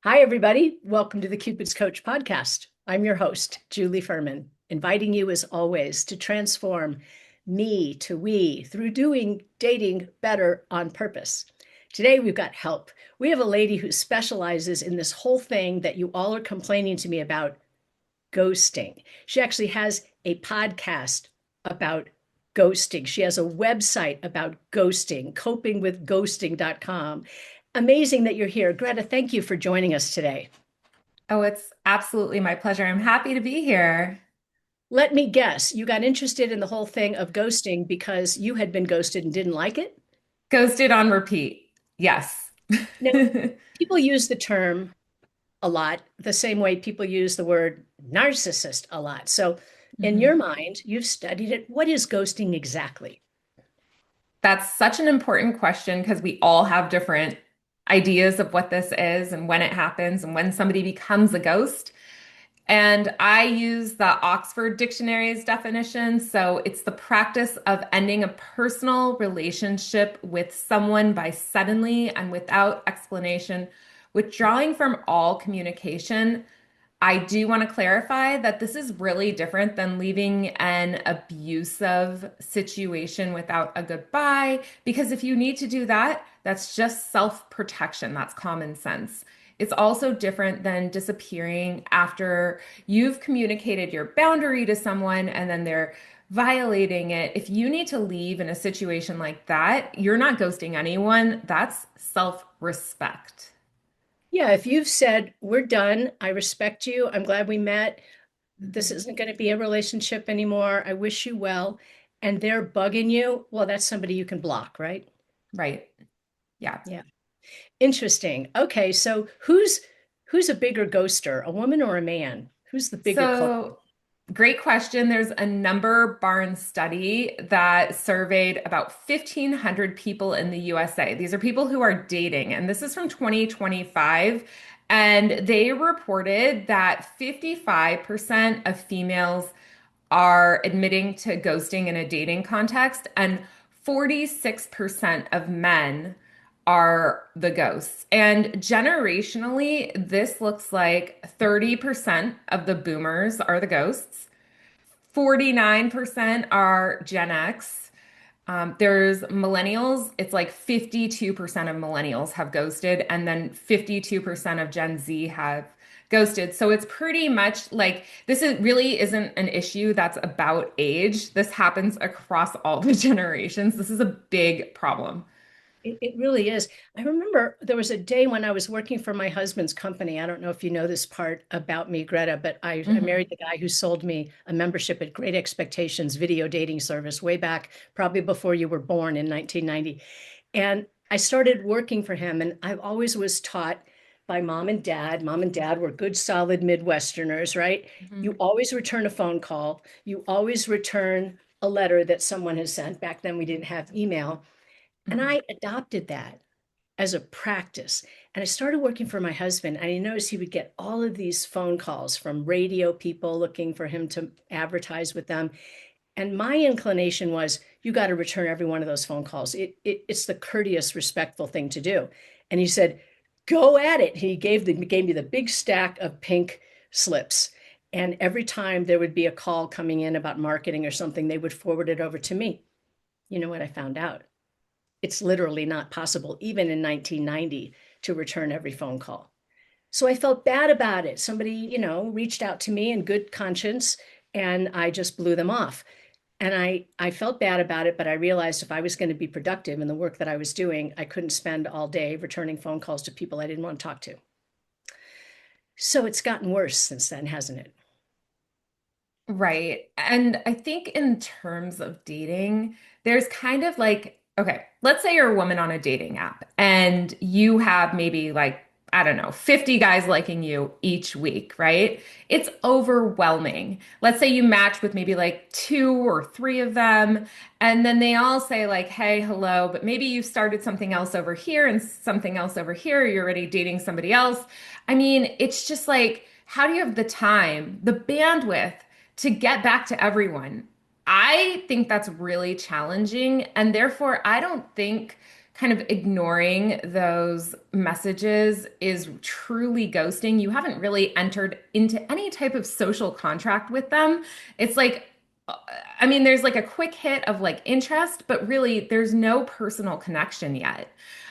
Hi, everybody. Welcome to the Cupid's Coach podcast. I'm your host, Julie Ferman, inviting you as always to transform me to we through doing dating better on purpose. Today, we've got help. We have a lady who specializes in this whole thing that you all are complaining to me about, ghosting. She actually has a podcast about ghosting. She has a website about ghosting, copingwithghosting.com. Amazing that you're here. Greta, thank you for joining us today. Oh, it's absolutely my pleasure. I'm happy to be here. Let me guess, you got interested in the whole thing of ghosting because you had been ghosted and didn't like it? Ghosted on repeat. Yes. Now, people use the term a lot, the same way people use the word narcissist a lot. So, in Mhm. your mind, you've studied it. What is ghosting exactly? That's such an important question because we all have different ideas of what this is and when it happens and when somebody becomes a ghost. And I use the Oxford Dictionary's definition. So it's the practice of ending a personal relationship with someone by suddenly and without explanation, withdrawing from all communication. I do want to clarify that this is really different than leaving an abusive situation without a goodbye, because if you need to do that, that's just self-protection. That's common sense. It's also different than disappearing after you've communicated your boundary to someone and then they're violating it. If you need to leave in a situation like that, you're not ghosting anyone. That's self-respect. Yeah, if you've said, we're done, I respect you, I'm glad we met, this Mhm. isn't going to be a relationship anymore, I wish you well, and they're bugging you, well, that's somebody you can block, right? Right. Yeah. Yeah. Interesting. Okay, so who's a bigger ghoster, a woman or a man? Who's the bigger culprit? So, great question. There's a number Barnes study that surveyed about 1,500 people in the USA. These are people who are dating, and this is from 2025. And they reported that 55% of females are admitting to ghosting in a dating context, and 46% of men are the ghosts. And generationally, this looks like 30% of the boomers are the ghosts, 49% are Gen X. There's millennials, it's like 52% of millennials have ghosted, and then 52% of Gen Z have ghosted. So it's pretty much like this is really isn't an issue that's about age. This happens across all the generations. This is a big problem. It really is. I remember there was a day when I was working for my husband's company. I don't know if you know this part about me, Greta, but I Mhm. married the guy who sold me a membership at Great Expectations video dating service way back, probably before you were born in 1990. And I started working for him, and I always was taught by mom and dad. Mom and dad were good, solid Midwesterners, right? You Mhm. always return a phone call. You always return a letter that someone has sent. Back then, we didn't have email. And Mhm. I adopted that as a practice. And I started working for my husband, and I noticed he would get all of these phone calls from radio people looking for him to advertise with them. And my inclination was, you got to return every one of those phone calls. It's the courteous, respectful thing to do. And he said, go at it. He gave me the big stack of pink slips. And every time there would be a call coming in about marketing or something, they would forward it over to me. You know what I found out? It's literally not possible, even in 1990, to return every phone call. So I felt bad about it. Somebody, reached out to me in good conscience, and I just blew them off. And I felt bad about it, but I realized if I was going to be productive in the work that I was doing, I couldn't spend all day returning phone calls to people I didn't want to talk to. So it's gotten worse since then, hasn't it? Right. And I think in terms of dating, there's kind of like, okay, let's say you're a woman on a dating app and you have maybe like, I don't know, 50 guys liking you each week, right? It's overwhelming. Let's say you match with maybe like two or three of them, and then they all say, like, hey, hello, but maybe you started something else over here and something else over here. You're already dating somebody else. I mean, it's just like, how do you have the time, the bandwidth? To get back to everyone. I think that's really challenging. And therefore, I don't think kind of ignoring those messages is truly ghosting. You haven't really entered into any type of social contract with them. It's like, I mean, there's like a quick hit of like interest, but really there's no personal connection yet.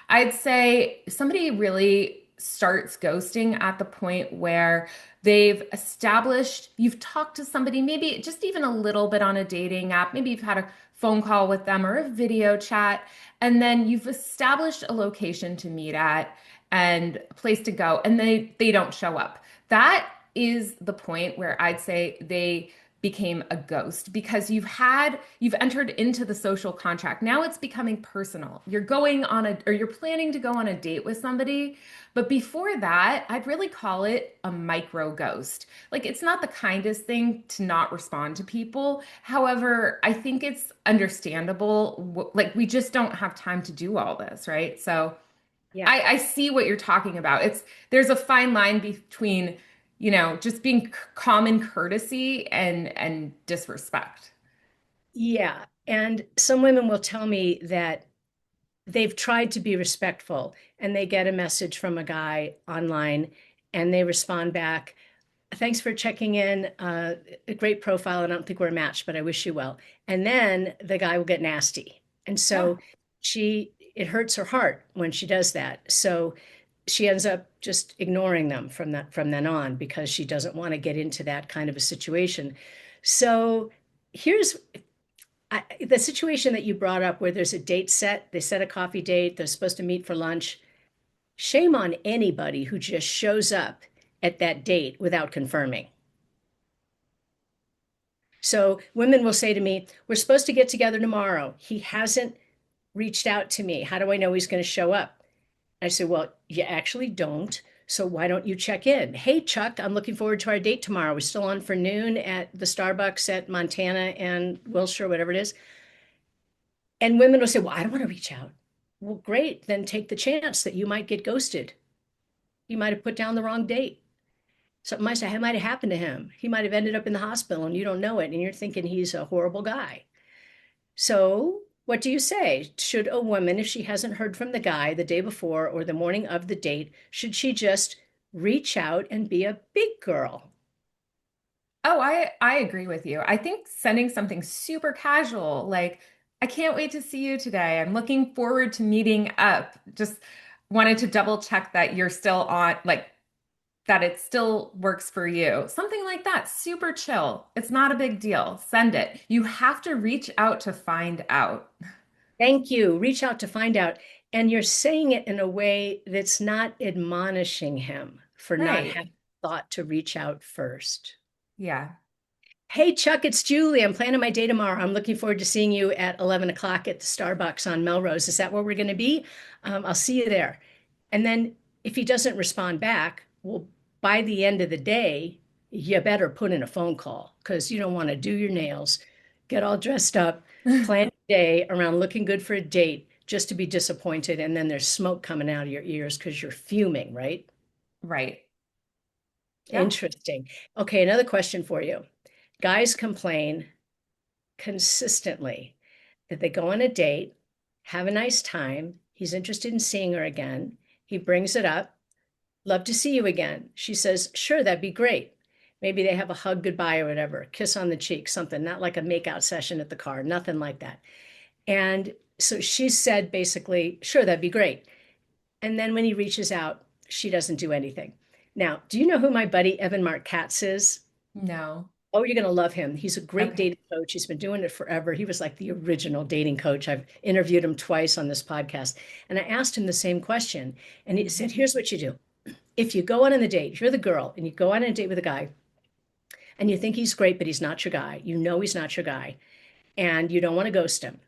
I'd say somebody really starts ghosting at the point where they've established, you've talked to somebody, maybe just even a little bit on a dating app, maybe you've had a phone call with them or a video chat, and then you've established a location to meet at and a place to go, and they don't show up. That is the point where I'd say they became a ghost because you've entered into the social contract. Now it's becoming personal. You're going on a or you're planning to go on a date with somebody, but before that, I'd really call it a micro ghost. Like it's not the kindest thing to not respond to people. However, I think it's understandable. Like we just don't have time to do all this, right? So Yeah. I see what you're talking about. There's a fine line between, just being common courtesy and disrespect. Yeah. And some women will tell me that they've tried to be respectful and they get a message from a guy online and they respond back, thanks for checking in. A great profile. I don't think we're a match, but I wish you well. And then the guy will get nasty. And Yeah. so it hurts her heart when she does that. So she ends up just ignoring them from then on because she doesn't want to get into that kind of a situation. So here's the situation that you brought up where there's a date set, they set a coffee date, they're supposed to meet for lunch. Shame on anybody who just shows up at that date without confirming. So women will say to me, we're supposed to get together tomorrow. He hasn't reached out to me. How do I know he's going to show up? I say, well, you actually don't. So why don't you check in? Hey, Chuck, I'm looking forward to our date tomorrow. We're still on for noon at the Starbucks at Montana and Wilshire, whatever it is. And women will say, well, I don't want to reach out. Well, great. Then take the chance that you might get ghosted. You might have put down the wrong date. Something might have happened to him. He might have ended up in the hospital and you don't know it. And you're thinking he's a horrible guy. So, what do you say? Should a woman, if she hasn't heard from the guy the day before or the morning of the date, should she just reach out and be a big girl? Oh, I agree with you. I think sending something super casual, like, I can't wait to see you today. I'm looking forward to meeting up. Just wanted to double check that you're still on, like, that it still works for you. Something like that, super chill. It's not a big deal. Send it. You have to reach out to find out. Thank you. Reach out to find out. And you're saying it in a way that's not admonishing him for not Right. having thought to reach out first. Yeah. Hey, Chuck, it's Julie. I'm planning my day tomorrow. I'm looking forward to seeing you at 11 o'clock at the Starbucks on Melrose. Is that where we're going to be? I'll see you there. And then if he doesn't respond back, well, by the end of the day, you better put in a phone call because you don't want to do your nails, get all dressed up, plan your day around looking good for a date just to be disappointed. And then there's smoke coming out of your ears because you're fuming, right? Right. Yeah. Interesting. Okay, another question for you. Guys complain consistently that they go on a date, have a nice time. He's interested in seeing her again. He brings it up. Love to see you again. She says, sure, that'd be great. Maybe they have a hug goodbye or whatever, kiss on the cheek, something, not like a makeout session at the car, nothing like that. And so she said basically, sure, that'd be great. And then when he reaches out, she doesn't do anything. Now, do you know who my buddy Evan Mark Katz is? No. Oh, you're going to love him. He's a great Okay. dating coach. He's been doing it forever. He was like the original dating coach. I've interviewed him twice on this podcast. And I asked him the same question. And he said, Mhm. here's what you do. If you go on a date, you're the girl, and you go on a date with a guy, and you think he's great, but he's not your guy. You know he's not your guy, and you don't want to ghost him.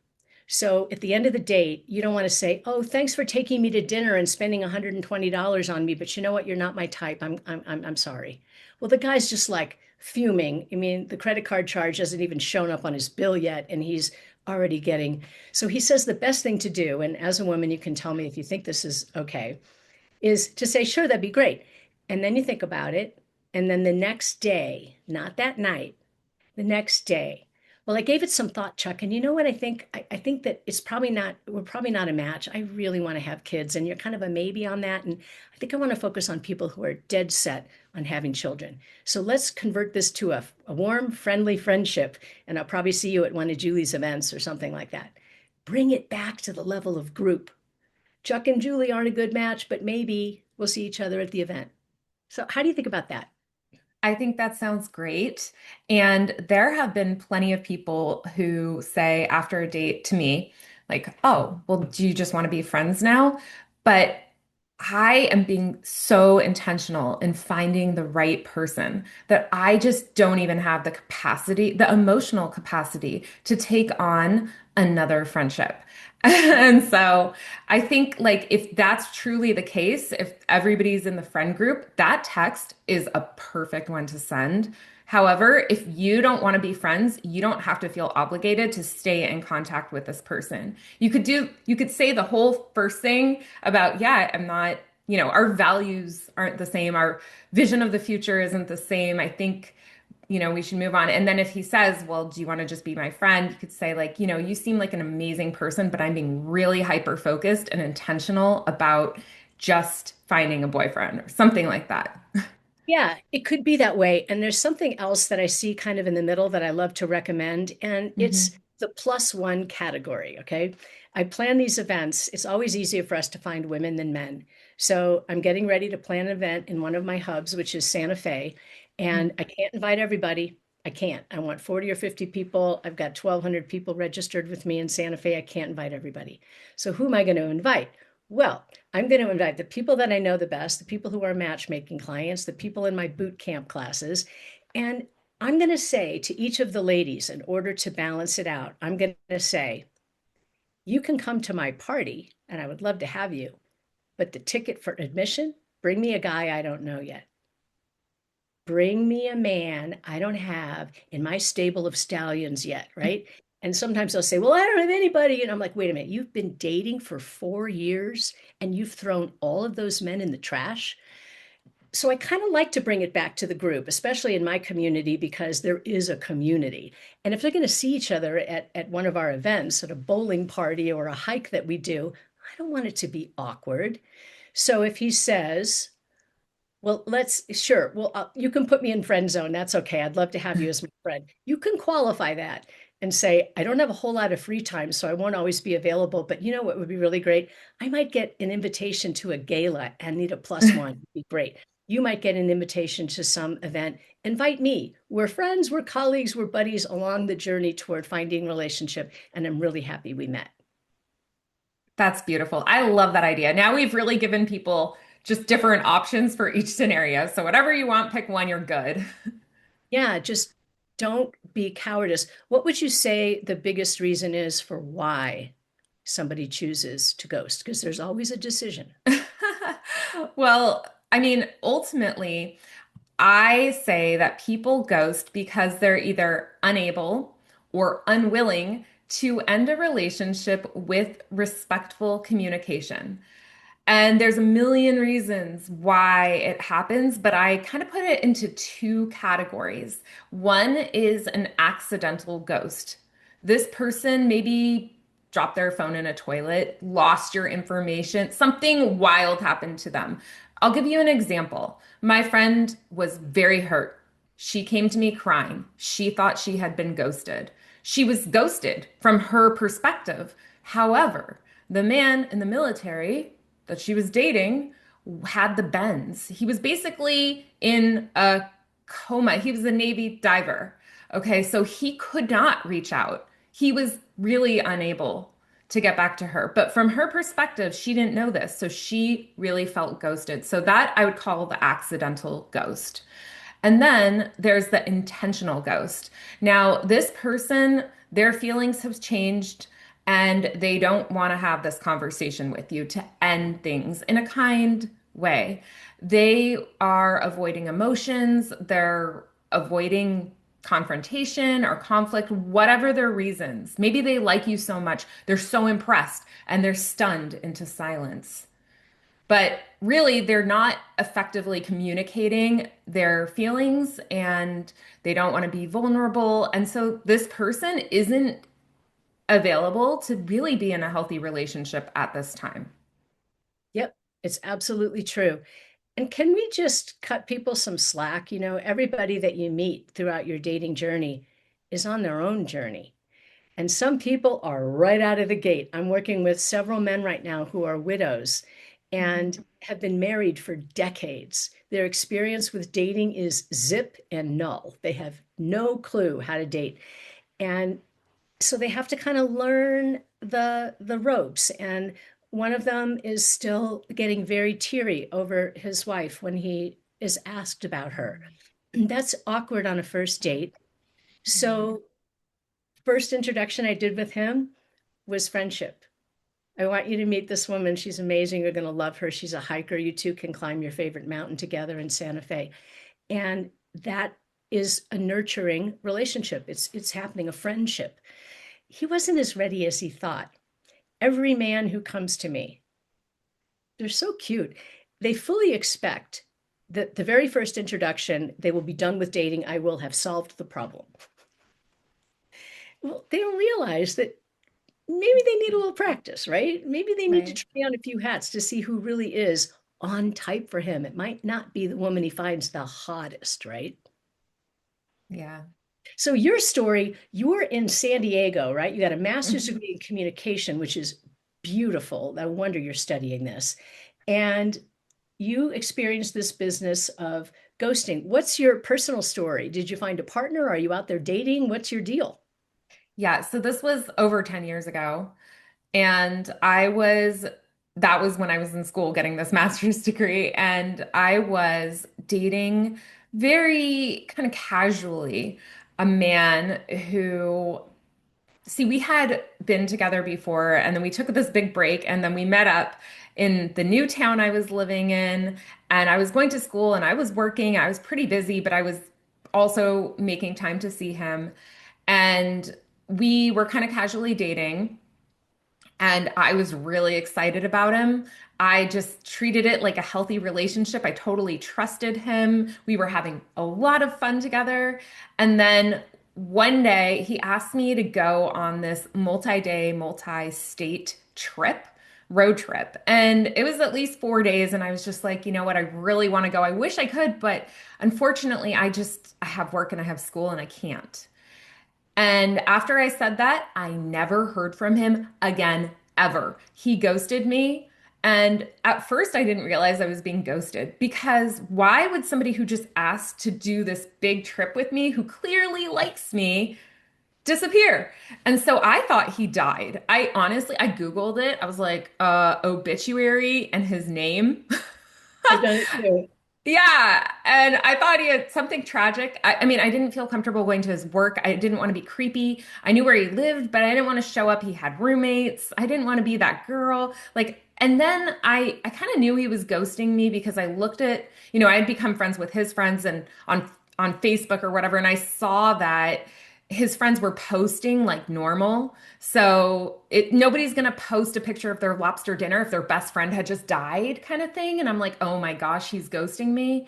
So at the end of the date, you don't want to say, "Oh, thanks for taking me to dinner and spending $120 on me, but you know what? You're not my type. I'm sorry." Well, the guy's just like fuming. I mean, the credit card charge hasn't even shown up on his bill yet, and he's already getting. So he says the best thing to do, and as a woman, you can tell me if you think this is okay, is to say, "Sure, that'd be great." And then you think about it, and then the next day, not that night, the next day, Well, I gave it some thought, Chuck, and you know what I think? I think that we're probably not a match. I really want to have kids, and you're kind of a maybe on that. And I think I want to focus on people who are dead set on having children. So let's convert this to a warm, friendly friendship, and I'll probably see you at one of Julie's events or something like that. Bring it back to the level of group. Chuck and Julie aren't a good match, but maybe we'll see each other at the event. So how do you think about that? I think that sounds great. And there have been plenty of people who say after a date to me, like, oh, well, do you just want to be friends now? But I am being so intentional in finding the right person that I just don't even have the capacity, the emotional capacity to take on another friendship. And so I think like if that's truly the case, if everybody's in the friend group, that text is a perfect one to send. However, if you don't want to be friends, you don't have to feel obligated to stay in contact with this person. You could say the whole first thing about, yeah, I'm not, our values aren't the same. Our vision of the future isn't the same. I think we should move on. And then if he says, well, do you want to just be my friend? You could say, like, you seem like an amazing person, but I'm being really hyper focused and intentional about just finding a boyfriend or something like that. Yeah, it could be that way. And there's something else that I see kind of in the middle that I love to recommend, and it's Mhm. the plus one category. Okay. I plan these events. It's always easier for us to find women than men. So I'm getting ready to plan an event in one of my hubs, which is Santa Fe. And I can't invite everybody. I can't. I want 40 or 50 people. I've got 1,200 people registered with me in Santa Fe. I can't invite everybody. So who am I going to invite? Well, I'm going to invite the people that I know the best, the people who are matchmaking clients, the people in my boot camp classes. And I'm going to say to each of the ladies, in order to balance it out, I'm going to say, you can come to my party and I would love to have you, but the ticket for admission, bring me a guy I don't know yet. Bring me a man I don't have in my stable of stallions yet, right? And sometimes they'll say, well, I don't have anybody. And I'm like, wait a minute, you've been dating for 4 years and you've thrown all of those men in the trash. So I kind of like to bring it back to the group, especially in my community, because there is a community. And if they're going to see each other at one of our events, at a bowling party or a hike that we do, I don't want it to be awkward. So if he says, well, sure. Well, you can put me in friend zone. That's okay. I'd love to have you as my friend. You can qualify that and say, I don't have a whole lot of free time, so I won't always be available. But you know what would be really great? I might get an invitation to a gala and need a plus one. It'd be great. You might get an invitation to some event. Invite me. We're friends, we're colleagues, we're buddies along the journey toward finding a relationship. And I'm really happy we met. That's beautiful. I love that idea. Now we've really given people just different options for each scenario. So whatever you want, pick one, you're good. Yeah, just don't be cowardice. What would you say the biggest reason is for why somebody chooses to ghost? Because there's always a decision. Well, I mean, ultimately, I say that people ghost because they're either unable or unwilling to end a relationship with respectful communication. And there's a million reasons why it happens, but I kind of put it into two categories. One is an accidental ghost. This person maybe dropped their phone in a toilet, lost your information, something wild happened to them. I'll give you an example. My friend was very hurt. She came to me crying. She thought she had been ghosted. She was ghosted from her perspective. However, the man in the military that she was dating had the bends. He was basically in a coma. He was a Navy diver. Okay, so he could not reach out. He was really unable to get back to her. But from her perspective, she didn't know this. So she really felt ghosted. So that I would call the accidental ghost. And then there's the intentional ghost. Now, this person, their feelings have changed and they don't want to have this conversation with you to end things in a kind way. They are avoiding emotions, they're avoiding confrontation or conflict, whatever their reasons. Maybe they like you so much, they're so impressed and they're stunned into silence. but really they're not effectively communicating their feelings and they don't want to be vulnerable. And so this person isn't available to really be in a healthy relationship at this time. Yep, it's absolutely true. And can we just cut people some slack? You know, everybody that you meet throughout your dating journey is on their own journey. And some people are right out of the gate. I'm working with several men right now who are widows and have been married for decades. Their experience with dating is zip and null. They have no clue how to date. And so they have to kind of learn the ropes. And one of them is still getting very teary over his wife when he is asked about her. That's awkward on a first date. So first introduction I did with him was friendship. I want you to meet this woman. She's amazing. You're going to love her. She's a hiker. You two can climb your favorite mountain together in Santa Fe. And that is a nurturing relationship. It's happening, a friendship. He wasn't as ready as he thought. Every man who comes to me, they're so cute. They fully expect that the very first introduction, they will be done with dating. I will have solved the problem. Well, they don't realize that maybe they need a little practice, right? Maybe they need to Right. try on a few hats to see who really is on type for him. It might not be the woman he finds the hottest, right? Yeah. So your story, you were in San Diego, right? You got a master's Mhm. degree in communication, which is beautiful. No wonder you're studying this. And you experienced this business of ghosting. What's your personal story? Did you find a partner? Are you out there dating? What's your deal? Yeah, so this was over 10 years ago. And that was when I was in school getting this master's degree. And I was dating very kind of casually a man who, see, we had been together before, and then we took this big break, and then we met up in the new town I was living in. And I was going to school and I was working. I was pretty busy, but I was also making time to see him. And we were kind of casually dating and I was really excited about him. I just treated it like a healthy relationship. I totally trusted him. We were having a lot of fun together. And then one day he asked me to go on this multi-day, multi-state trip, road trip. And it was at least 4 days. And I was just like, you know what? I really want to go. I wish I could, but unfortunately, I have work and I have school and I can't. And after I said that, I never heard from him again, ever. He ghosted me. And at first, I didn't realize I was being ghosted because why would somebody who just asked to do this big trip with me, who clearly likes me, disappear? And so I thought he died. I Googled it. I was like, obituary and his name. I've done it too. Yeah, and I thought he had something tragic. I mean, I didn't feel comfortable going to his work. I didn't want to be creepy. I knew where he lived, but I didn't want to show up. He had roommates. I didn't want to be that girl. Like, and then I kind of knew he was ghosting me because I looked at, I had become friends with his friends and on Facebook or whatever, and I saw that his friends were posting like normal. So nobody's gonna post a picture of their lobster dinner if their best friend had just died, kind of thing. And I'm like, oh my gosh, he's ghosting me.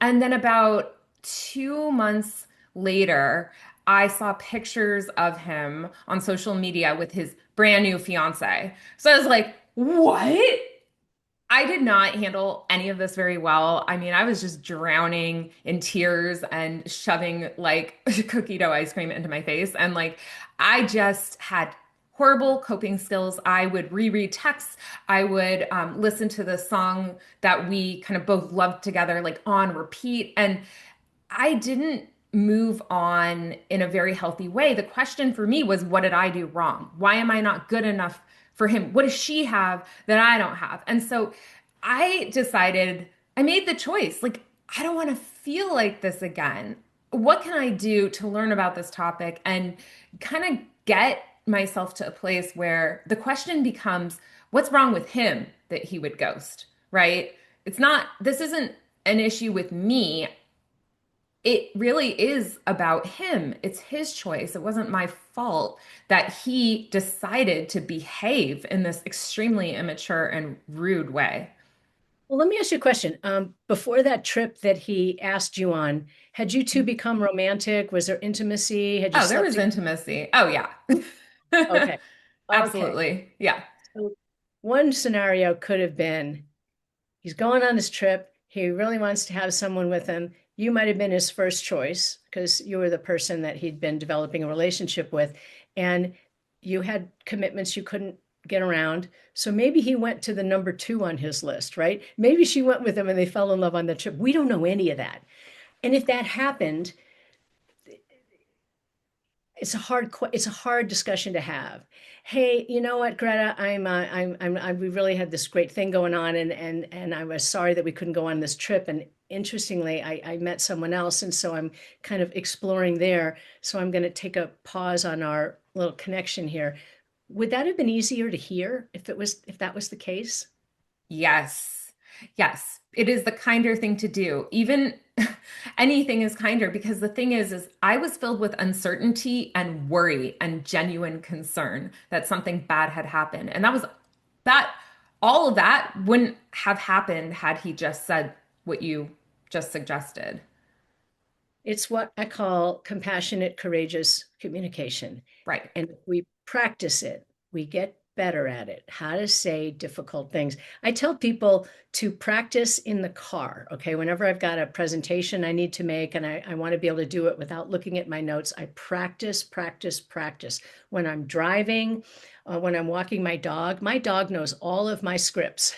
And then about 2 months later, I saw pictures of him on social media with his brand new fiance. So I was like, what? I did not handle any of this very well. I mean, I was just drowning in tears and shoving like cookie dough ice cream into my face. And like, I just had horrible coping skills. I would reread texts. I would listen to the song that we kind of both loved together, like on repeat. And I didn't move on in a very healthy way. The question for me was, what did I do wrong? Why am I not good enough for him? What does she have that I don't have? And so I decided, I made the choice. Like, I don't want to feel like this again. What can I do to learn about this topic and kind of get myself to a place where the question becomes, what's wrong with him that he would ghost, right? This isn't an issue with me. It really is about him. It's his choice. It wasn't my fault that he decided to behave in this extremely immature and rude way. Well, let me ask you a question. Before that trip that he asked you on, had you two become romantic? Was there intimacy? Had you Oh, there slept was together? intimacy. Oh, yeah. Okay. Okay. Absolutely. Yeah. So one scenario could have been he's going on this trip. He really wants to have someone with him. You might have been his first choice because you were the person that he'd been developing a relationship with, and you had commitments you couldn't get around. So maybe he went to the number two on his list, right? Maybe she went with him and they fell in love on the trip. We don't know any of that. And if that happened, it's a hard discussion to have. Hey, you know what, Greta? We really had this great thing going on, and I was sorry that we couldn't go on this trip. And interestingly, I met someone else, and so I'm kind of exploring there. So I'm going to take a pause on our little connection here. Would that have been easier to hear if that was the case? Yes. Yes. It is the kinder thing to do. Even anything is kinder because the thing is I was filled with uncertainty and worry and genuine concern that something bad had happened. And that all of that wouldn't have happened had he just said what you just suggested. It's what I call compassionate, courageous communication. Right. And if we practice it, we get better at it, how to say difficult things. I tell people to practice in the car. Okay. Whenever I've got a presentation I need to make and I want to be able to do it without looking at my notes, I practice, practice, practice. When I'm driving, when I'm walking my dog knows all of my scripts.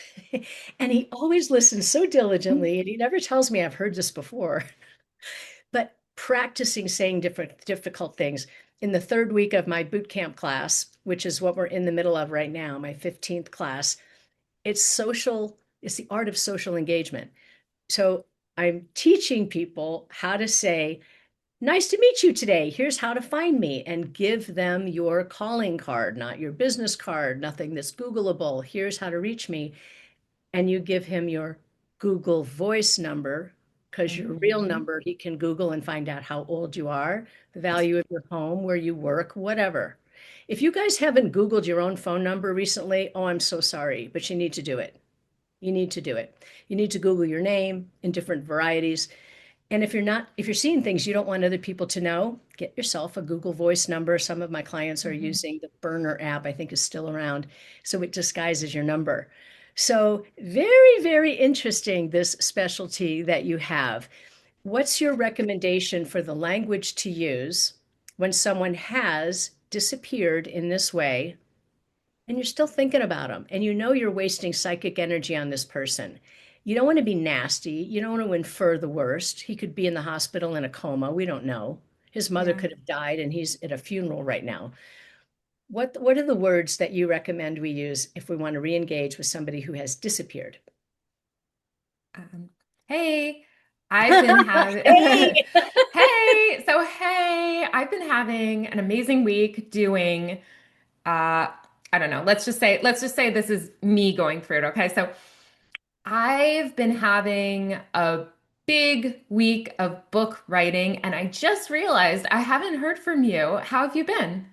And he always listens so diligently and he never tells me I've heard this before. But practicing saying different difficult things. In the third week of my boot camp class, which is what we're in the middle of right now, my 15th class, it's the art of social engagement. So I'm teaching people how to say, nice to meet you today. Here's how to find me, and give them your calling card, not your business card, nothing that's Googleable. Here's how to reach me, and you give him your Google Voice number because your real Mhm. number he can Google and find out how old you are, the value of your home, where you work, whatever. If you guys haven't Googled your own phone number recently, oh, I'm so sorry, but you need to do it. You need to do it. You need to Google your name in different varieties. And if you're seeing things you don't want other people to know, get yourself a Google Voice number. Some of my clients are Mhm. using the Burner app, I think is still around. So it disguises your number. So very, very interesting, this specialty that you have. What's your recommendation for the language to use when someone has disappeared in this way and you're still thinking about them and you know you're wasting psychic energy on this person? You don't want to be nasty. You don't want to infer the worst. He could be in the hospital in a coma. We don't know. His mother Yeah. could have died and he's at a funeral right now. What are the words that you recommend we use if we want to re-engage with somebody who has disappeared? Um, hey, I've been having Hey. hey, I've been having an amazing week doing I don't know, let's just say this is me going through it, okay? So I've been having a big week of book writing and I just realized I haven't heard from you. How have you been?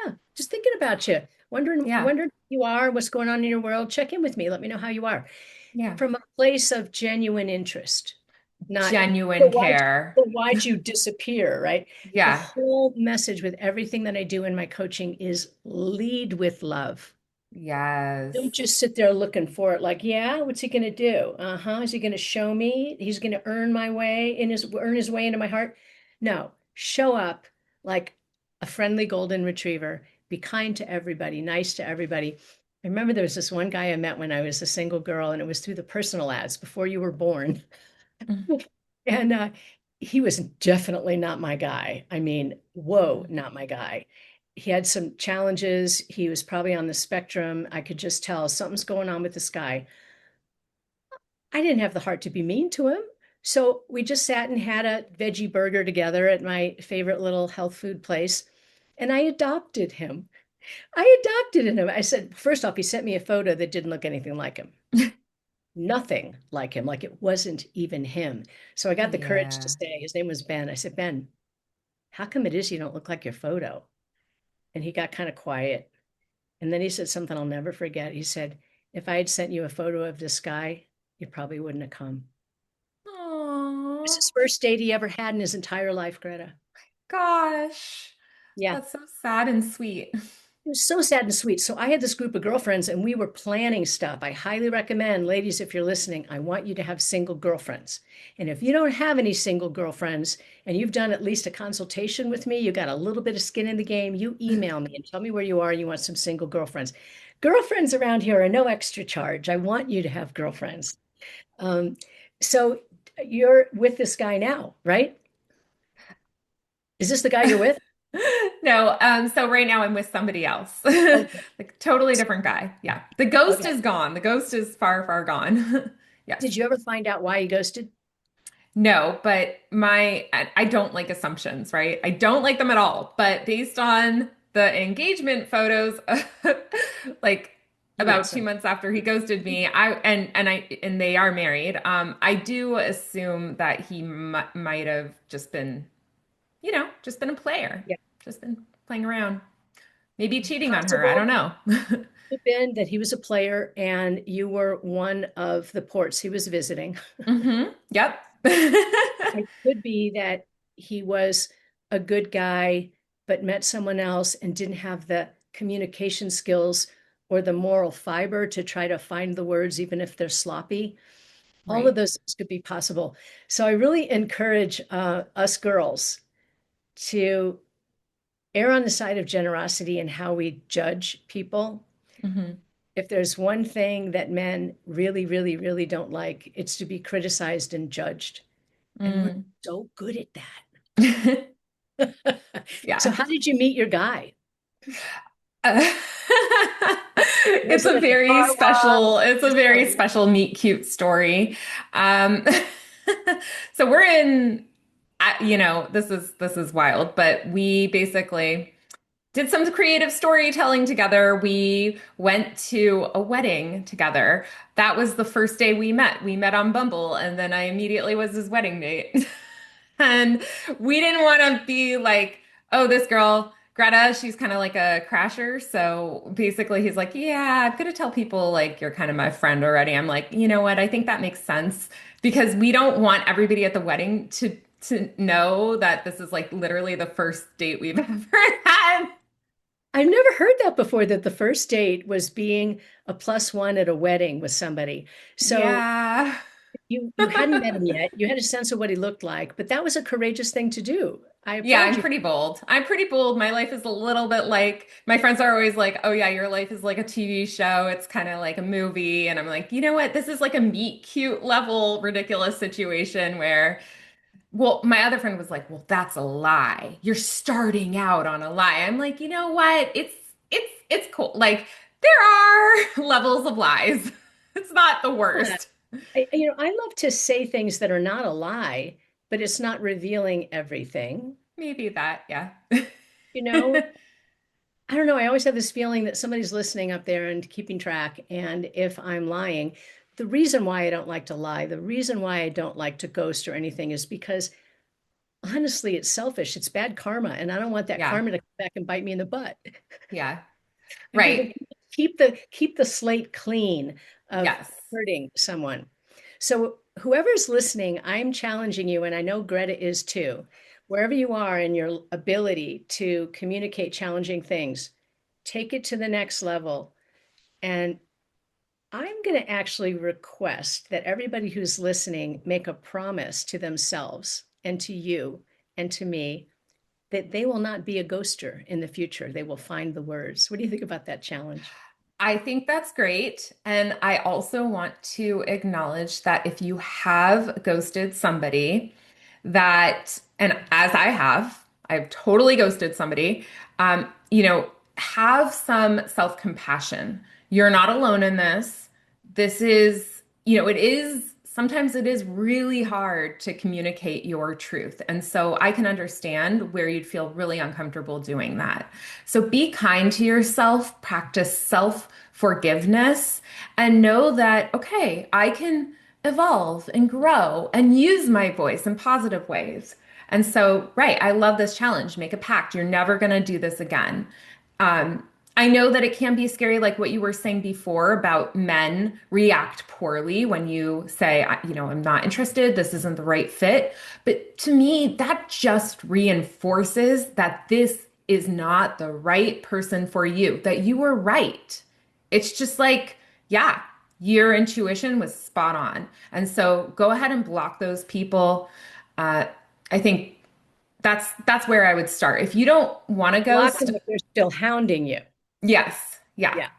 Yeah, just thinking about you, Yeah. wondering who you are, what's going on in your world. Check in with me. Let me know how you are. Yeah. From a place of genuine interest, not, Genuine "So why'd, care. so why'd you disappear, right? The Yeah. whole message with everything that I do in my coaching is lead with love. Don't Yes. just sit there looking for it like, yeah, what's he going to do? Uh-huh. Is he going to show me? He's going to earn his way into my heart. No, show up like a friendly golden retriever. Be kind to everybody, nice to everybody. I remember there was this one guy I met when I was a single girl, and it was through the personal ads before you were born. And he was definitely not my guy. I mean, whoa, Mhm. not my guy. He had some challenges. He was probably on the spectrum. I could just tell something's going on with this guy. I didn't have the heart to be mean to him. So we just sat and had a veggie burger together at my favorite little health food place. And I adopted him. I adopted him. I said, first off, he sent me a photo that didn't look anything like him. Nothing like him, like it wasn't even him. So I got the courage to Yeah. say, his name was Ben. I said, Ben, how come it is you don't look like your photo? And he got kind of quiet. And then he said something I'll never forget. He said, if I had sent you a photo of this guy, you probably wouldn't have come. It was Oh, his first date he ever had in his entire life, Greta. gosh. Yeah. That's so sad and sweet. It was so sad and sweet. So I had this group of girlfriends and we were planning stuff. I highly recommend, ladies, if you're listening, I want you to have single girlfriends. And if you don't have any single girlfriends and you've done at least a consultation with me, you got a little bit of skin in the game, you email me and tell me where you are. You want some single girlfriends. Girlfriends around here are no extra charge. I want you to have girlfriends. Um, so you're with this guy now, right? Is this the guy you're with? No, so right now I'm with somebody else. Okay. Like totally different guy. Yeah. The ghost Okay. is gone. The ghost is far, far gone. Yes. Did you ever find out why he ghosted? No, but I don't like assumptions, right? I don't like them at all. But based on the engagement photos, like You met about two some. months after he ghosted me, and they are married. I do assume that he might have just been, just been a player, Yeah. just been playing around, maybe cheating on her. I don't Possible know. have been that he was a player and you were one of the ports he was visiting. Yep. It could be that he was a good guy, but met someone else and didn't have the communication skills or the moral fiber to try to find the words, even if they're sloppy. All of Right. those things could be possible. So I really encourage us girls to err on the side of generosity in how we judge people. Hmm. If there's one thing that men really, really, really don't like, it's to be criticized and judged. And we're Mm. so good at that. So, Yeah. how did you meet your guy? Uh, Was it at the car wash? it's a Just very tell me. special meet cute story. Um, so we're in, this is wild, but we basically did some creative storytelling together. We went to a wedding together. That was the first day we met. We met on Bumble, and then I immediately was his wedding date. And we didn't want to be like, oh, this girl, Greta, she's kind of like a crasher. So basically, he's like, yeah, I'm going to tell people like you're kind of my friend already. I'm like, you know what? I think that makes sense because we don't want everybody at the wedding to know that this is like literally the first date we've ever had. I've never heard that before, that the first date was being a plus one at a wedding with somebody. So Yeah. you hadn't met him yet. You had a sense of what he looked like, but that was a courageous thing to do. I Yeah, applaud I'm you. pretty bold. I'm pretty bold. My life is a little bit like my friends are always like, "Oh yeah, your life is like a TV show. It's kind of like a movie." And I'm like, "You know what? This is like a meet cute level ridiculous situation where well, my other friend was like, "Well, that's a lie. You're starting out on a lie." I'm like, "You know what? It's cool. Like there are levels of lies. It's not the Yeah. worst." I love to say things that are not a lie, but it's not revealing everything. Maybe that, yeah. You know, I don't know. I always have this feeling that somebody's listening up there and keeping track. And if I'm lying, the reason why I don't like to lie, the reason why I don't like to ghost or anything is because honestly, it's selfish. It's bad karma. And I don't want that Yeah. karma to come back and bite me in the butt. Yeah. I'd rather Right. keep the slate clean of Yes. hurting someone. So whoever's listening, I'm challenging you, and I know Greta is too. Wherever you are in your ability to communicate challenging things, take it to the next level. And I'm going to actually request that everybody who's listening make a promise to themselves and to you and to me that they will not be a ghoster in the future. They will find the words. What do you think about that challenge? I think that's great. And I also want to acknowledge that if you have ghosted somebody, that, and as I've totally ghosted somebody, have some self-compassion. You're not alone in this. This is, sometimes it is really hard to communicate your truth. And so I can understand where you'd feel really uncomfortable doing that. So be kind to yourself, practice self-forgiveness, and know that, okay, I can evolve and grow and use my voice in positive ways. And so, right, I love this challenge. Make a pact. You're never going to do this again. I know that it can be scary, like what you were saying before about men react poorly when you say, I'm not interested, this isn't the right fit. But to me, that just reinforces that this is not the right person for you, that you were right. It's just like, yeah, your intuition was spot on. And so go ahead and block those people. Uh, I think that's where I would start. If you don't want to Block ghost, them if they're still hounding you. yes, yeah. Yeah.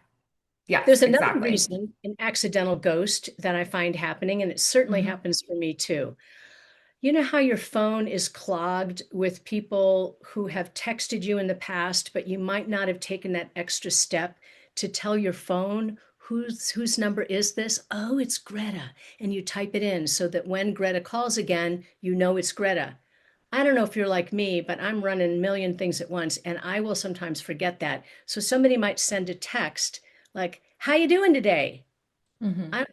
Yes, There's another exactly. reason, an accidental ghost, that I find happening, and it certainly Mhm. happens for me too. You know how your phone is clogged with people who have texted you in the past, but you might not have taken that extra step to tell your phone whose number is this? Oh, it's Greta. And you type it in so that when Greta calls again, you know it's Greta. I don't know if you're like me, but I'm running a million things at once and I will sometimes forget that. So somebody might send a text like, "How you doing today?" Mhm. I,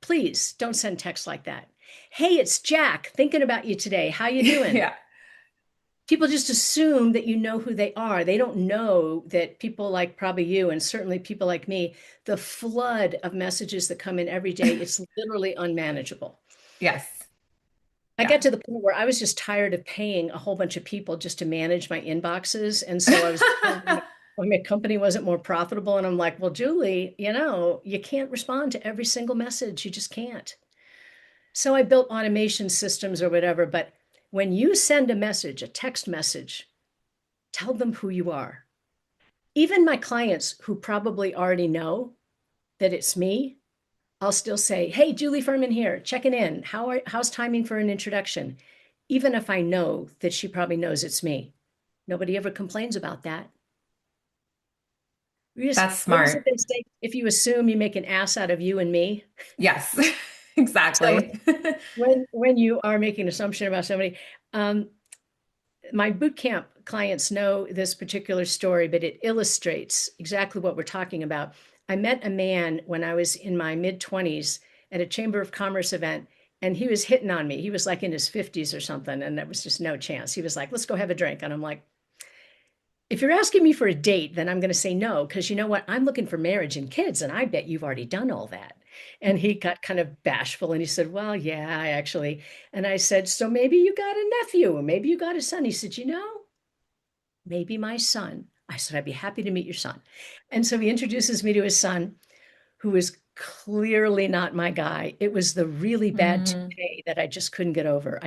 please don't send texts like that. "Hey, it's Jack, thinking about you today. How you doing?" Yeah. People just assume that you know who they are. They don't know that people like probably you and certainly people like me, the flood of messages that come in every day, it's literally unmanageable. Yes. I Yeah. got to the point where I was just tired of paying a whole bunch of people just to manage my inboxes. And so I was when my company wasn't more profitable. And I'm like, well, Julie, you can't respond to every single message. You just can't. So I built automation systems or whatever. But when you send a message, a text message, tell them who you are. Even my clients who probably already know that it's me, I'll still say, "Hey, Julie Ferman here, checking in. How's timing for an introduction?" Even if I know that she probably knows it's me. Nobody ever complains about that. That's What is it smart. they say? If you assume, you make an ass out of you and me. Yes. So Exactly. when you are making an assumption about somebody, um, my boot camp clients know this particular story, but it illustrates exactly what we're talking about. I met a man when I was in my mid 20s at a Chamber of Commerce event, and he was hitting on me. He was like in his 50s or something, and there was just no chance. He was like, "Let's go have a drink." And I'm like, "If you're asking me for a date, then I'm going to say no, because you know what? I'm looking for marriage and kids, and I bet you've already done all that." And he got kind of bashful and he said, "Well, yeah, I actually." And I said, "So maybe you got a nephew, or maybe you got a son." He said, "Maybe my son." I said, "I'd be happy to meet your son." And so he introduces me to his son, who is clearly not my guy. It was the really bad Mhm. toupee that I just couldn't get over.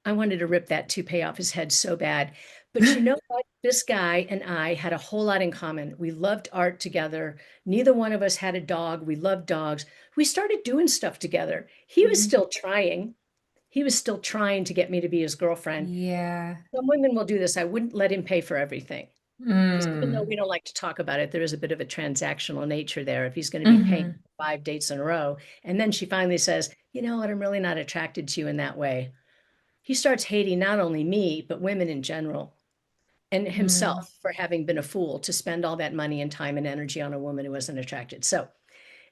I wanted to rip that toupee off his head so bad. But you know what? This guy and I had a whole lot in common. We loved art together. Neither one of us had a dog. We loved dogs. We started doing stuff together. He was Mhm. still trying. He was still trying to get me to be his girlfriend. Yeah. Some women will do this. I wouldn't let him pay for everything. Because even though Mm. we don't like to talk about it, there is a bit of a transactional nature there. If he's going to be paying Mhm. 5 dates in a row, and then she finally says, "You know what? I'm really not attracted to you in that way." He starts hating not only me, but women in general and Mm. himself for having been a fool to spend all that money and time and energy on a woman who wasn't attracted. So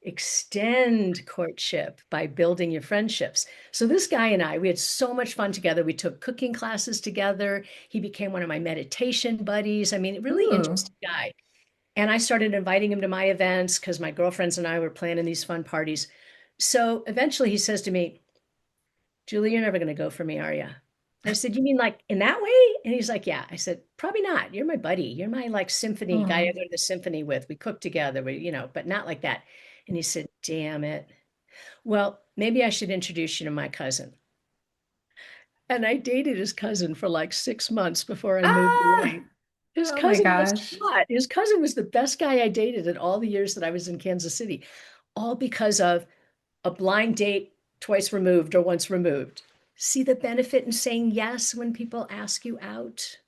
extend courtship by building your friendships. So this guy and I, we had so much fun together. We took cooking classes together. He became one of my meditation buddies. I mean, really Ooh. interesting guy. And I started inviting him to my events because my girlfriends and I were planning these fun parties. So eventually he says to me, "Julie, you're never going to go for me, are you?" I said, "You mean like in that way?" And he's like, "Yeah." I said, "Probably not. You're my buddy. You're my like symphony guy I Oh. go to the symphony with. We cook together, but not like that." And he said, "Damn it. Well, maybe I should introduce you to my cousin." And I dated his cousin for like 6 months before I moved Ah. away. His Oh my cousin was gosh. hot. His cousin was the best guy I dated in all the years that I was in Kansas City, all because of a blind date twice removed or once removed. See the benefit in saying yes when people ask you out?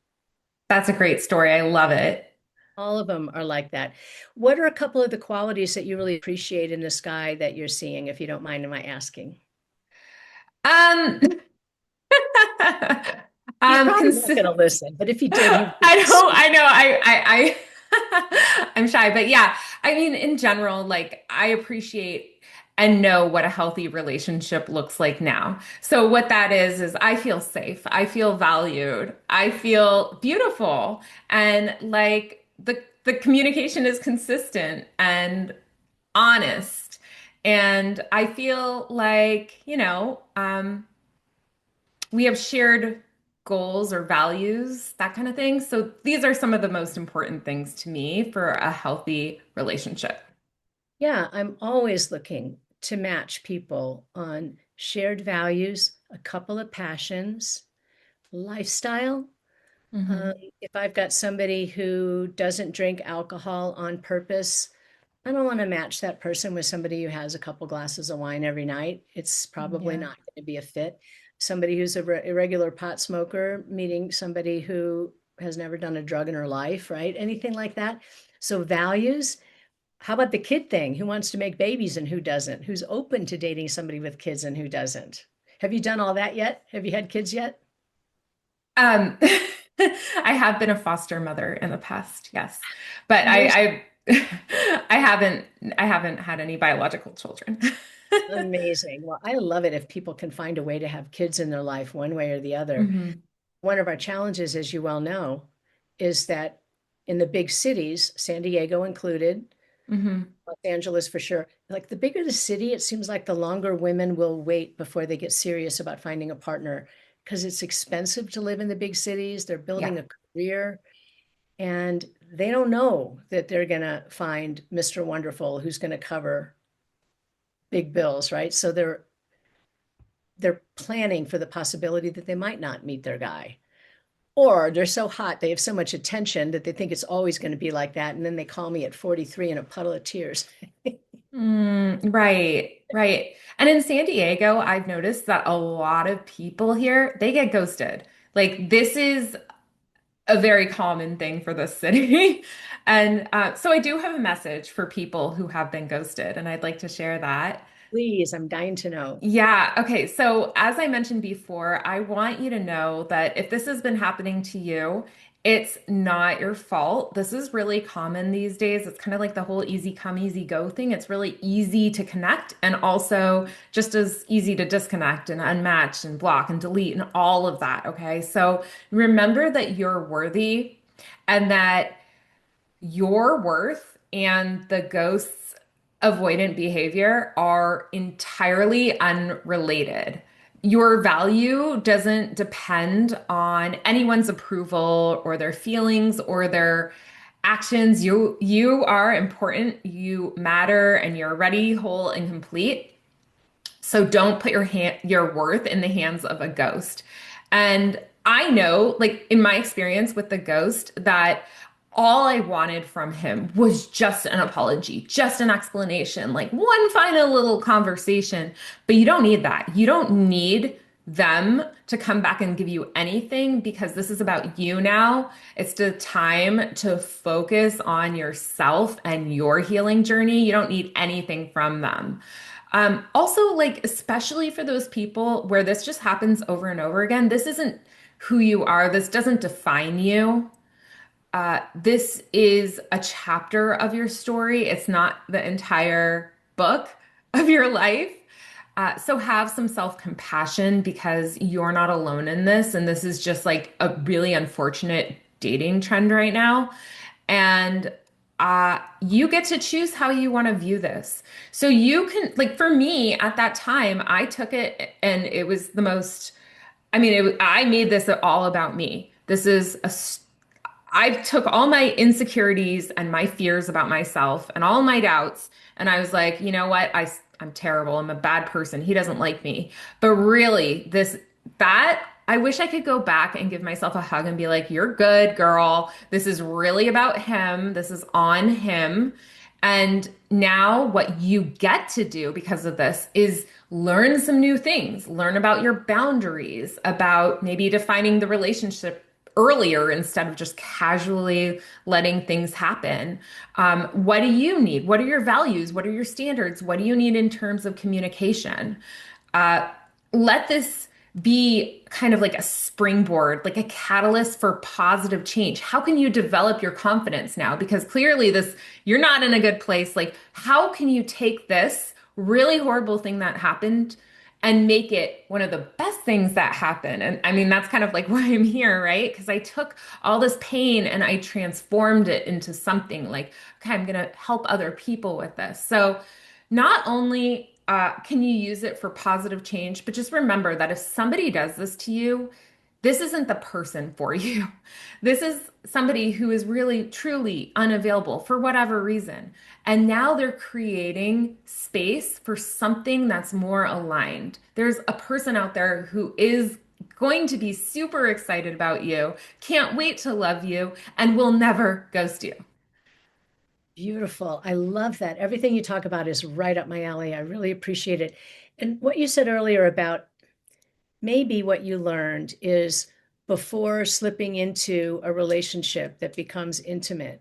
That's a great story. I love it. All of them are like that. What are a couple of the qualities that you really appreciate in this guy that you're seeing, if you don't mind my asking? Um, He's probably cons not going to listen, but if he did, he would be I know, I'm shy, but yeah, I mean, in general, like I appreciate and know what a healthy relationship looks like now. So what that is I feel safe, I feel valued, I feel beautiful, and like the communication is consistent and honest. And I feel like, we have shared goals or values, that kind of thing. So these are some of the most important things to me for a healthy relationship. Yeah, I'm always looking to match people on shared values, a couple of passions, lifestyle. Um, Hmm. if I've got somebody who doesn't drink alcohol on purpose, I don't want to match that person with somebody who has a couple glasses of wine every night. It's probably Yeah. not going to be a fit. Somebody who's a irregular pot smoker, meeting somebody who has never done a drug in her life, right? Anything like that. So, values. How about the kid thing? Who wants to make babies and who doesn't? Who's open to dating somebody with kids and who doesn't? Have you done all that yet? Have you had kids yet? Um, I have been a foster mother in the past, yes, but Most I haven't had any biological children. amazing. Well, I love it if people can find a way to have kids in their life one way or the other. Hmm. One of our challenges, as you well know, is that in the big cities, San Diego included, Hmm. Los Angeles for sure, like the bigger the city, it seems like the longer women will wait before they get serious about finding a partner because it's expensive to live in the big cities. They're Yeah. building a career and they don't know that they're going to find Mr. Wonderful who's going to cover big bills, right? So they're planning for the possibility that they might not meet their guy. Or they're so hot, they have so much attention that they think it's always going to be like that. And then they call me at 43 in a puddle of tears. Right, right. And in San Diego, I've noticed that a lot of people here, they get ghosted. Like this is a very common thing for this city. And so I do have a message for people who have been ghosted, and I'd like to share that. Please, I'm dying to know. Yeah. Okay. So, as I mentioned before, I want you to know that if this has been happening to you, it's not your fault. This is really common these days. It's kind of like the whole easy come, easy go thing. It's really easy to connect and also just as easy to disconnect and unmatch and block and delete and all of that. Okay. So, remember that you're worthy and that your worth and the ghost's avoidant behavior are entirely unrelated. Your value doesn't depend on anyone's approval or their feelings or their actions. You are important, you matter, and you're ready, whole, and complete. So don't put your worth in the hands of a ghost. And I know, like in my experience with the ghost, that all I wanted from him was just an apology, just an explanation, like one final little conversation. But you don't need that. You don't need them to come back and give you anything because this is about you now. It's the time to focus on yourself and your healing journey. You don't need anything from them. Also, like, especially for those people where this just happens over and over again, this isn't who you are. This doesn't define you. This is a chapter of your story. It's not the entire book of your life. So have some self-compassion because you're not alone in this. And this is just like a really unfortunate dating trend right now. And you get to choose how you want to view this. So you can, like, for me at that time, I took it and it was the most, I mean, I made this all about me. This is I took all my insecurities and my fears about myself and all my doubts, and I was like, you know what? I'm terrible. I'm a bad person. He doesn't like me. But really, that I wish I could go back and give myself a hug and be like, you're good, girl. This is really about him. This is on him. And now what you get to do because of this is learn some new things, learn about your boundaries, about maybe defining the relationship earlier instead of just casually letting things happen. What do you need? What are your values? What are your standards? What do you need in terms of communication? Uh, Let this be kind of like a springboard, like a catalyst for positive change. How can you develop your confidence now? Because clearly you're not in a good place. Like, how can you take this really horrible thing that happened and make it one of the best things that happen. And I mean, that's kind of like why I'm here, right? Because I took all this pain and I transformed it into something like, okay, I'm going to help other people with this. So not only can you use it for positive change, but just remember that if somebody does this to you, this isn't the person for you. This is somebody who is really, truly unavailable for whatever reason. And now they're creating space for something that's more aligned. There's a person out there who is going to be super excited about you, can't wait to love you, and will never ghost you. Beautiful. I love that. Everything you talk about is right up my alley. I really appreciate it. And what you said earlier about maybe what you learned is before slipping into a relationship that becomes intimate,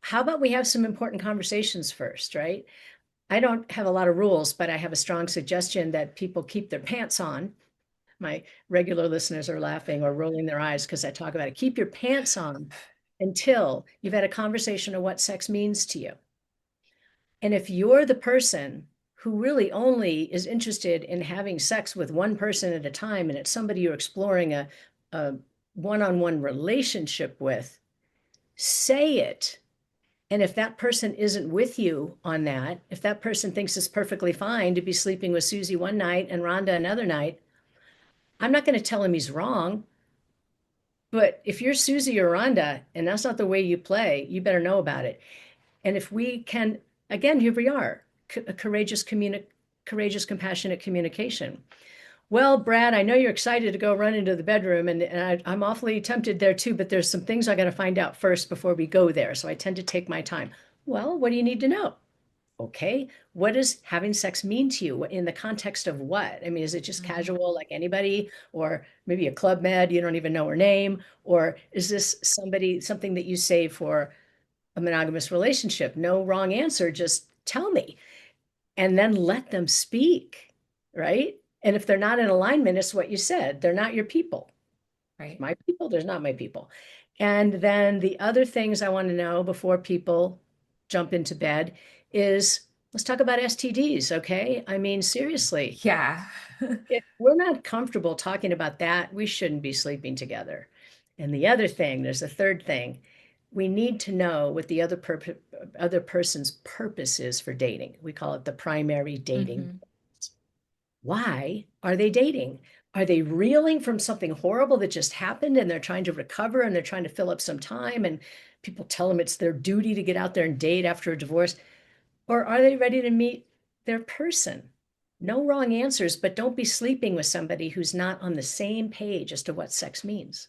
how about we have some important conversations first, right? I don't have a lot of rules, but I have a strong suggestion that people keep their pants on. My regular listeners are laughing or rolling their eyes because I talk about it. Keep your pants on until you've had a conversation of what sex means to you. And if you're the person who really only is interested in having sex with one person at a time, and it's somebody you're exploring a one-on-one relationship with, say it. And if that person isn't with you on that, if that person thinks it's perfectly fine to be sleeping with Susie one night and Rhonda another night, I'm not going to tell him he's wrong. But if you're Susie or Rhonda and that's not the way you play, you better know about it. And if we can, again, here we are, courageous, compassionate communication. Well, Brad, I know you're excited to go run into the bedroom, and I'm awfully tempted there too, but there's some things I got to find out first before we go there. So I tend to take my time. Well, what do you need to know? Okay, what does having sex mean to you? In the context of what? I mean, is it just Mhm. casual like anybody, or maybe a club med, you don't even know her name? Or is this something that you save for a monogamous relationship? No wrong answer, just tell me and then let them speak, right? And if they're not in alignment, it's what you said. They're not your people. Right. My people, there's not my people. And then the other things I want to know before people jump into bed is let's talk about STDs, okay? I mean, seriously, Yeah. if we're not comfortable talking about that, we shouldn't be sleeping together. And the other thing, there's a third thing. We need to know what the other person's purpose is for dating. We call it the primary dating. Hmm. Why are they dating? Are they reeling from something horrible that just happened and they're trying to recover and they're trying to fill up some time and people tell them it's their duty to get out there and date after a divorce? Or are they ready to meet their person? No wrong answers, but don't be sleeping with somebody who's not on the same page as to what sex means.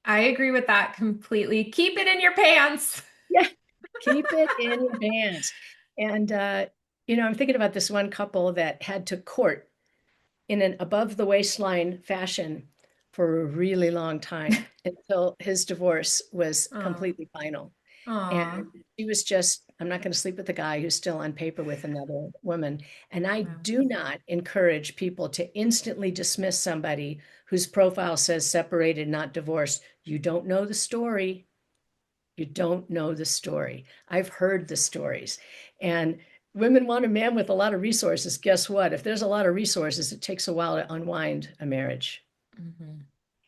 I agree with that completely. Keep it in your pants. Yeah, keep it in your pants. And, I'm thinking about this one couple that had to court in an above the waistline fashion for a really long time until his divorce was Oh, completely final. oh, And she was just, I'm not going to sleep with the guy who's still on paper with another woman. And I wow. do not encourage people to instantly dismiss somebody whose profile says separated, not divorced. You don't know the story. You don't know the story. I've heard the stories. And women want a man with a lot of resources. Guess what? If there's a lot of resources, it takes a while to unwind a marriage. Hmm.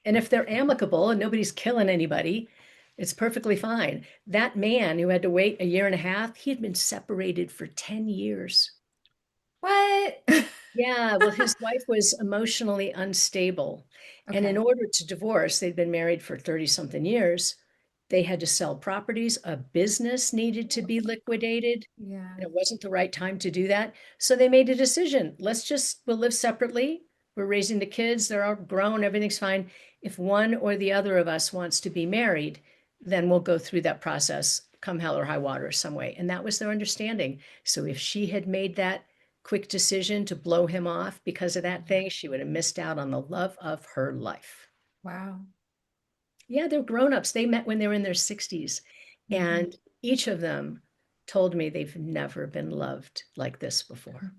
And if they're amicable and nobody's killing anybody, it's perfectly fine. That man who had to wait a year and a half, he had been separated for 10 years. What? Yeah, well, his wife was emotionally unstable. And in Okay. order to divorce, they'd been married for 30 something years. They had to sell properties. A business needed to be liquidated. Yeah. And it wasn't the right time to do that. So they made a decision. We'll live separately. We're raising the kids. They're all grown. Everything's fine. If one or the other of us wants to be married, then we'll go through that process, come hell or high water, some way. And that was their understanding. So if she had made that quick decision to blow him off because of that thing, she would have missed out on the love of her life. Wow. Yeah, they're grown-ups. They met when they were in their 60s. Hmm. And each of them told me they've never been loved like this before.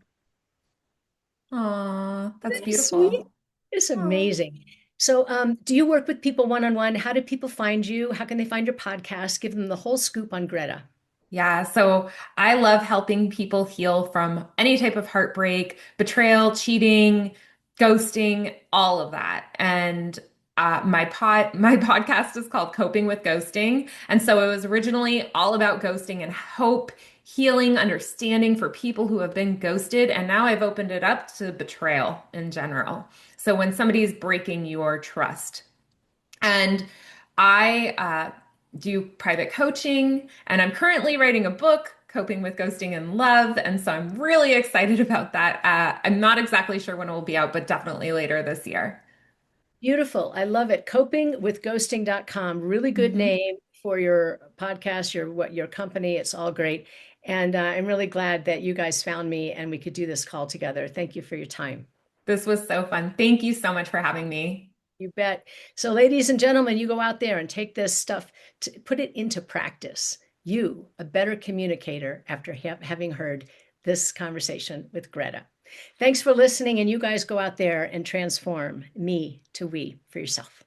Aw, that's Isn't that sweet? beautiful. It's Oh. amazing. So, do you work with people one-on-one? How do people find you? How can they find your podcast? Give them the whole scoop on Greta. Yeah, so I love helping people heal from any type of heartbreak, betrayal, cheating, ghosting, all of that. And my podcast is called Coping with Ghosting, and so it was originally all about ghosting and hope, healing, understanding for people who have been ghosted, and now I've opened it up to betrayal in general. So when somebody's breaking your trust. And I do private coaching, and I'm currently writing a book, Coping with Ghosting and Love. And so I'm really excited about that. I'm not exactly sure when it will be out, but definitely later this year. Beautiful. I love it. Copingwithghosting.com. Really good Mhm. name for your podcast, your company. It's all great. And I'm really glad that you guys found me and we could do this call together. Thank you for your time. This was so fun. Thank you so much for having me. You bet. So, ladies and gentlemen, you go out there and take this stuff to put it into practice. You, a better communicator after having heard this conversation with Greta. Thanks for listening, and you guys go out there and transform me to we for yourself.